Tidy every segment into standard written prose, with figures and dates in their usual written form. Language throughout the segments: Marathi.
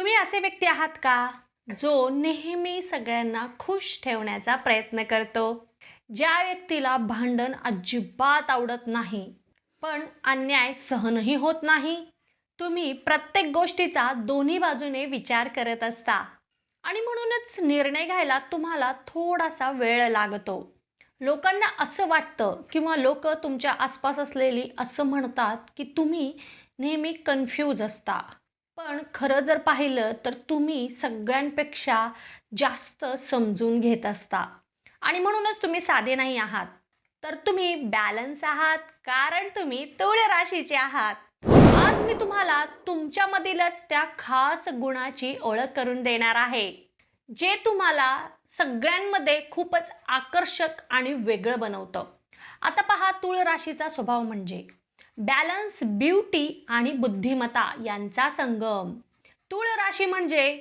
तुम्ही असे व्यक्ती आहात का जो नेहमी सगळ्यांना खुश ठेवण्याचा प्रयत्न करतो? ज्या व्यक्तीला भांडण अजिबात आवडत नाही, पण अन्याय सहनही होत नाही. तुम्ही प्रत्येक गोष्टीचा दोन्ही बाजूने विचार करत असता आणि म्हणूनच निर्णय घ्यायला तुम्हाला थोडासा वेळ लागतो. लोकांना असं वाटतं किंवा लोक तुमच्या आसपास असलेली असं म्हणतात की तुम्ही नेहमी कन्फ्यूज असता. पण खरं जर पाहिलं तर तुम्ही सगळ्यांपेक्षा जास्त समजून घेत असता आणि म्हणूनच तुम्ही साधे नाही आहात. तर तुम्ही बॅलन्स आहात कारण तुम्ही तुळ राशीचे आहात. आज मी तुम्हाला तुमच्यामधीलच त्या खास गुणाची ओळख करून देणार आहे, जे तुम्हाला सगळ्यांमध्ये खूपच आकर्षक आणि वेगळं बनवतं. आता पहा, तुळ राशीचा स्वभाव म्हणजे बॅलन्स, ब्युटी आणि बुद्धिमत्ता यांचा संगम. तुळ राशी म्हणजे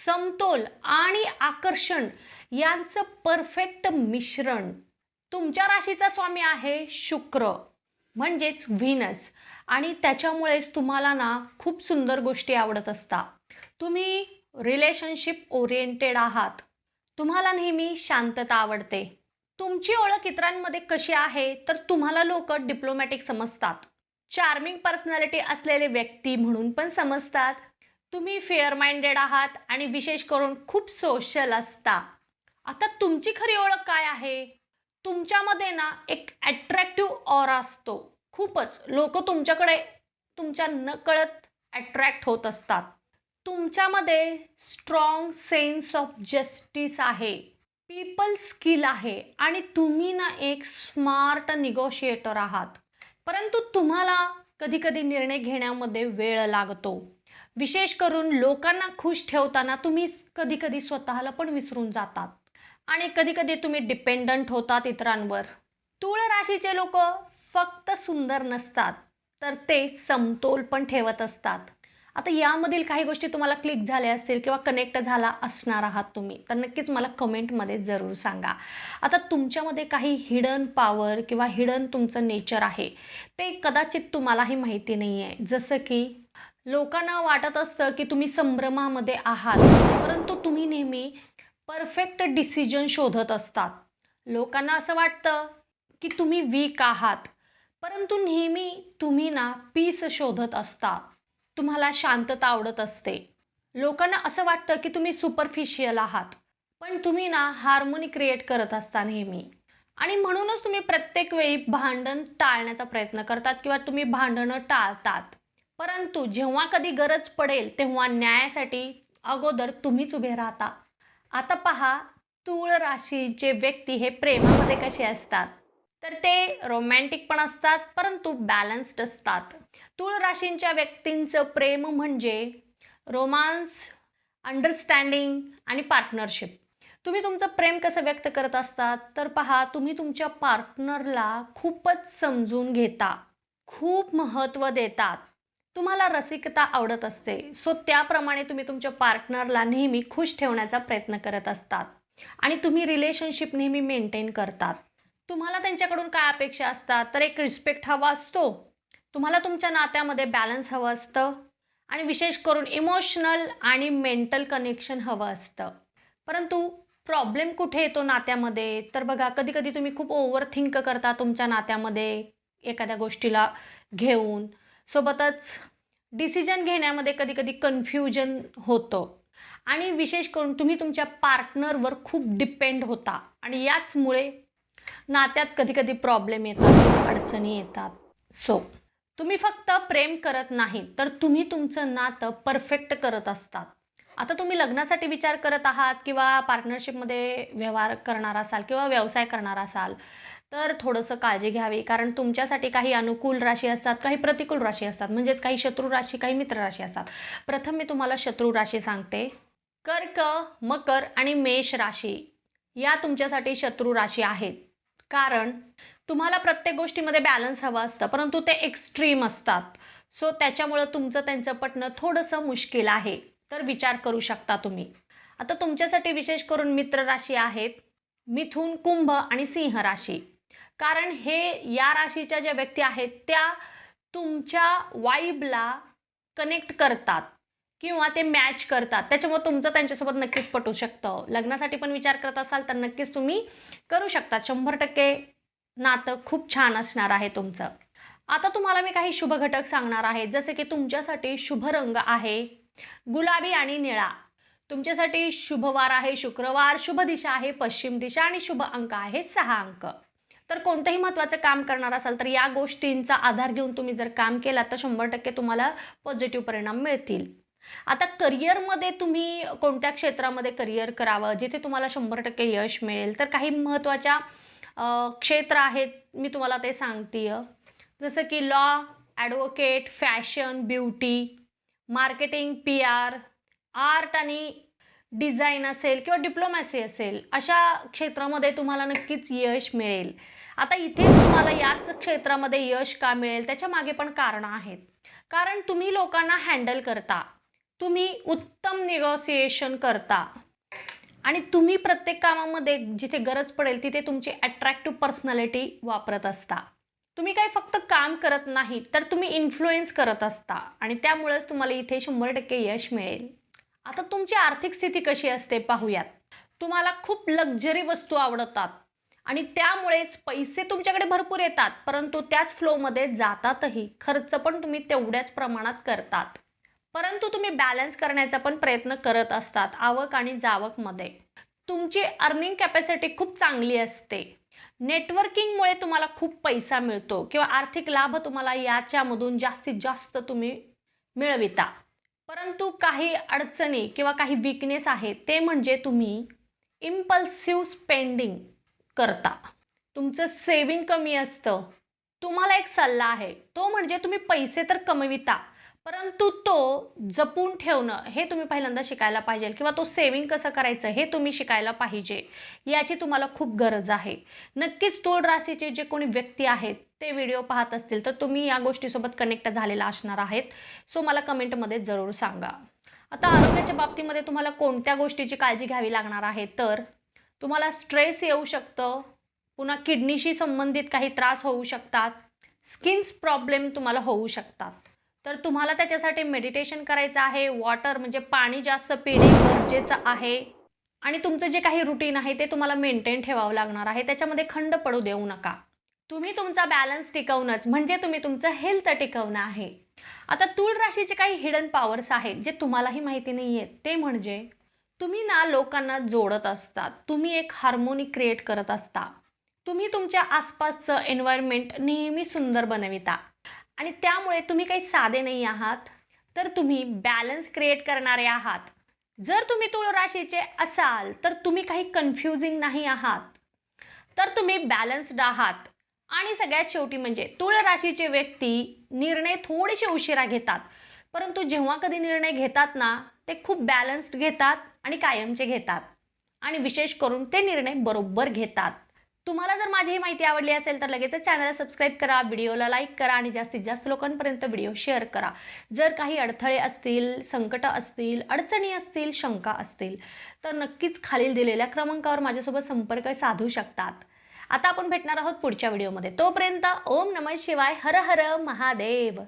समतोल आणि आकर्षण यांचं परफेक्ट मिश्रण. तुमच्या राशीचा स्वामी आहे शुक्र, म्हणजेच व्हीनस, आणि त्याच्यामुळेच तुम्हाला ना खूप सुंदर गोष्टी आवडत असतात. तुम्ही रिलेशनशिप ओरिएंटेड आहात. तुम्हाला नेहमी शांतता आवडते. तुमची ओळख इतरांमध्ये कशी आहे तर तुम्हाला लोक डिप्लोमॅटिक समजतात. चार्मिंग पर्सनॅलिटी असलेले व्यक्ती म्हणून पण समजतात. तुम्ही फेअर माइंडेड आहात आणि विशेष करून खूप सोशल असता. आता तुमची खरी ओळख काय आहे? तुमच्यामध्ये ना एक अट्रॅक्टिव्ह ऑरा असतो. खूपच लोक तुमच्याकडे तुमच्या नकळत अट्रॅक्ट होत असतात. तुमच्यामध्ये स्ट्रॉंग सेन्स ऑफ जस्टिस आहे, पीपल स्किल आहे आणि तुम्ही ना एक स्मार्ट निगोशिएटर आहात. परंतु तुम्हाला कधी-कधी निर्णय घेण्यामध्ये वेळ लागतो. विशेष करून लोकांना खुश ठेवताना तुम्ही कधी-कधी स्वतःला पण विसरून जातात आणि कधी-कधी तुम्ही डिपेंडंट होतात इतरांवर. तुळ राशीचे लोक फक्त सुंदर नसतात, तर ते समतोल पण ठेवत असतात. आता यामधील काही गोष्टी तुम्हाला क्लिक झाल्या असतील किंवा कनेक्ट झाला असणार आहात तुम्ही, तर नक्कीच मला कमेंटमध्ये जरूर सांगा. आता तुमच्यामध्ये काही हिडन पॉवर किंवा हिडन तुमचं नेचर आहे, ते कदाचित तुम्हालाही माहिती नाही आहे. जसं की लोकांना वाटत असतं की तुम्ही संभ्रमामध्ये आहात, परंतु तुम्ही नेहमी परफेक्ट डिसिजन शोधत असतात. लोकांना असं वाटतं की तुम्ही वीक आहात, परंतु नेहमी तुम्ही ना पीस शोधत असता. तुम्हाला शांतता आवडत असते. लोकांना असं वाटतं की तुम्ही सुपरफिशियल आहात, पण तुम्ही ना हार्मोनी क्रिएट करत असता नेहमी. आणि म्हणूनच तुम्ही प्रत्येक वेळी भांडण टाळण्याचा प्रयत्न करतात किंवा तुम्ही भांडणं टाळतात. परंतु जेव्हा कधी गरज पडेल तेव्हा न्यायासाठी अगोदर तुम्हीच उभे राहता. आता पहा, तूळ राशीचे व्यक्ती हे प्रेमामध्ये कसे असतात, तर ते रोमॅन्टिक पण असतात परंतु बॅलन्स्ड असतात. तूळ राशींच्या व्यक्तींचं प्रेम म्हणजे रोमांस, अंडरस्टँडिंग आणि पार्टनरशिप. तुम्ही तुमचं प्रेम कसं व्यक्त करत असतात तर पहा, तुम्ही तुमच्या पार्टनरला खूपच समजून घेता, खूप महत्त्व देतात. तुम्हाला रसिकता आवडत असते, सो त्याप्रमाणे तुम्ही तुमच्या पार्टनरला नेहमी खुश ठेवण्याचा प्रयत्न करत असतात आणि तुम्ही रिलेशनशिप नेहमी मेंटेन करतात. तुम्हाला त्यांच्याकडून काय अपेक्षा असतात तर एक रिस्पेक्ट हवा असतो. तुम्हाला तुमच्या नात्यामध्ये बॅलन्स हवं असतं आणि विशेष करून इमोशनल आणि मेंटल कनेक्शन हवं असतं. परंतु प्रॉब्लेम कुठे येतो नात्यामध्ये तर बघा, कधी-कधी तुम्ही खूप ओव्हर थिंक करता तुमच्या नात्यामध्ये एखाद्या गोष्टीला घेऊन. सोबतच डिसिजन घेण्यामध्ये कधी-कधी कन्फ्युजन होतं आणि विशेष करून तुम्ही तुमच्या पार्टनरवर खूप डिपेंड होता आणि याचमुळे नात्यात कधी-कधी प्रॉब्लेम येतात, अडचणी येतात. सो तुम्ही फक्त प्रेम करत नाही तर तुम्ही तुमचं नातं परफेक्ट करत असतात. आता तुम्ही लग्नासाठी विचार करत आहात किंवा पार्टनरशिपमध्ये व्यवहार करणार असाल किंवा व्यवसाय करणार असाल, तर थोडंसं काळजी घ्यावी. कारण तुमच्यासाठी काही अनुकूल राशी असतात, काही प्रतिकूल राशी असतात. म्हणजेच काही शत्रू राशी, काही मित्र राशी असतात. प्रथम मी तुम्हाला शत्रू राशी सांगते. कर्क, मकर आणि मेष राशी या तुमच्यासाठी शत्रू राशी आहेत. कारण तुम्हाला प्रत्येक गोष्टीमध्ये बॅलन्स हवं असतं, परंतु ते एक्स्ट्रीम असतात. सो त्याच्यामुळं तुमचं त्यांचं पटणं थोडंसं मुश्किल आहे. तर विचार करू शकता तुम्ही. आता तुमच्यासाठी विशेष करून मित्र राशी आहेत, मिथुन, कुंभ आणि सिंह राशी. कारण हे या राशीच्या ज्या व्यक्ती आहेत त्या तुमच्या वाइबला कनेक्ट करतात किंवा ते मॅच करतात, त्याच्यामुळे तुमचं त्यांच्यासोबत नक्कीच पटू शकतं. लग्नासाठी पण विचार करत असाल तर नक्कीच तुम्ही करू शकता. 100% नातं खूप छान असणार आहे तुमचं. आता तुम्हाला मी काही शुभ घटक सांगणार आहे. जसे की तुमच्यासाठी शुभ रंग आहे गुलाबी आणि निळा. तुमच्यासाठी शुभवार आहे शुक्रवार, शुभ दिशा आहे पश्चिम दिशा आणि शुभ अंक आहे 6 अंक. तर कोणतंही महत्त्वाचं काम करणार असाल तर या गोष्टींचा आधार घेऊन तुम्ही जर काम केलात तर 100% तुम्हाला पॉझिटिव्ह परिणाम मिळतील. आता करिअरमध्ये तुम्ही कोणत्या क्षेत्रामध्ये करिअर करावं, जिथे तुम्हाला 100% यश मिळेल, तर काही महत्त्वाच्या क्षेत्र आहेत, मी तुम्हाला ते सांगतीय. जसं की law, advocate, fashion, beauty, marketing, PR, art आणि डिझाईन असेल किंवा डिप्लोमॅसी असेल, अशा क्षेत्रामध्ये तुम्हाला नक्कीच यश मिळेल. आता इथे तुम्हाला याच क्षेत्रामध्ये यश का मिळेल, त्याच्यामागे पण कारणं आहेत. कारण तुम्ही लोकांना हँडल करता, तुम्ही उत्तम निगोसिएशन करता आणि तुम्ही प्रत्येक कामामध्ये जिथे गरज पडेल तिथे तुमची अट्रॅक्टिव्ह पर्सनॅलिटी वापरत असता. तुम्ही काही फक्त काम करत नाही, तर तुम्ही इन्फ्लुएन्स करत असता आणि त्यामुळेच तुम्हाला इथे 100% यश मिळेल. आता तुमची आर्थिक स्थिती कशी असते पाहूयात. तुम्हाला खूप लक्झरी वस्तू आवडतात आणि त्यामुळेच पैसे तुमच्याकडे भरपूर येतात, परंतु त्याच फ्लोमध्ये जातातही. खर्च पण तुम्ही तेवढ्याच प्रमाणात करतात. परंतु तुम्ही बॅलन्स करण्याचा पण प्रयत्न करत असतात आवक आणि जावकमध्ये. तुमची अर्निंग कॅपॅसिटी खूप चांगली असते. नेटवर्किंगमुळे तुम्हाला खूप पैसा मिळतो किंवा आर्थिक लाभ तुम्हाला याच्यामधून जास्तीत जास्त तुम्ही मिळविता. परंतु काही अडचणी किंवा काही वीकनेस आहेत, ते म्हणजे तुम्ही इम्पल्सिव्ह स्पेंडिंग करता. तुमचं सेविंग कमी असतं. तुम्हाला एक सल्ला आहे, तो म्हणजे तुम्ही पैसे तर कमविता, परंतु तो जपून ठेवणं हे तुम्ही पहिल्यांदा शिकायला पाहिजे किंवा तो सेविंग कसं करायचं हे तुम्ही शिकायला पाहिजे. याची तुम्हाला खूप गरज आहे. नक्कीच तुळ राशीचे जे कोणी व्यक्ती आहेत ते व्हिडिओ पाहत असतील तर तुम्ही या गोष्टीसोबत कनेक्ट झालेला असणार आहेत. सो मला कमेंटमध्ये जरूर सांगा. आता आरोग्याच्या बाबतीमध्ये तुम्हाला कोणत्या गोष्टीची काळजी घ्यावी लागणार आहे, तर तुम्हाला स्ट्रेस येऊ शकतं, पुन्हा किडनीशी संबंधित काही त्रास होऊ शकतात, स्किन्स प्रॉब्लेम तुम्हाला होऊ शकतात. तर तुम्हाला त्याच्यासाठी मेडिटेशन करायचं आहे. वॉटर म्हणजे पाणी जास्त पिणे गरजेचं आहे आणि तुमचं जे काही रुटीन आहे ते तुम्हाला मेंटेन ठेवावं लागणार आहे. त्याच्यामध्ये खंड पडू देऊ नका. तुम्ही तुमचा बॅलन्स टिकवणंच म्हणजे तुम्ही तुमचं हेल्थ टिकवणं आहे. आता तूळ राशीचे काही हिडन पॉवर्स आहेत जे तुम्हालाही माहिती नाही आहेत. ते म्हणजे तुम्ही ना लोकांना जोडत असतात. तुम्ही एक हार्मोनी क्रिएट करत असता. तुम्ही तुमच्या आसपासचं एन्व्हायरमेंट नेहमी सुंदर बनविता आणि त्यामुळे तुम्ही काही साधे नाही आहात, तर तुम्ही बॅलन्स क्रिएट करणारे आहात. जर तुम्ही तूळ राशीचे असाल तर तुम्ही काही कन्फ्युजिंग नाही आहात, तर तुम्ही बॅलन्स्ड आहात. आणि सगळ्यात शेवटी म्हणजे तूळ राशीचे व्यक्ती निर्णय थोडेसे उशिरा घेतात, परंतु जेव्हा कधी निर्णय घेतात ना, ते खूप बॅलन्स्ड घेतात आणि कायमचे घेतात आणि विशेष करून ते निर्णय बरोबर घेतात. तुम्हाला जर माझी ही माहिती आवडली असेल तर लगेच चॅनलला सबस्क्राईब करा, व्हिडिओला लाईक करा आणि जास्तीत जास्त लोकांपर्यंत व्हिडिओ शेअर करा. जर काही अडथळे असतील, संकटं असतील, अडचणी असतील, शंका असतील तर नक्कीच खालील दिलेल्या क्रमांकावर माझ्यासोबत संपर्क साधू शकतात. आता आपण भेटणार आहोत पुढच्या व्हिडिओमध्ये. तोपर्यंत ओम नमः शिवाय, हर हर महादेव.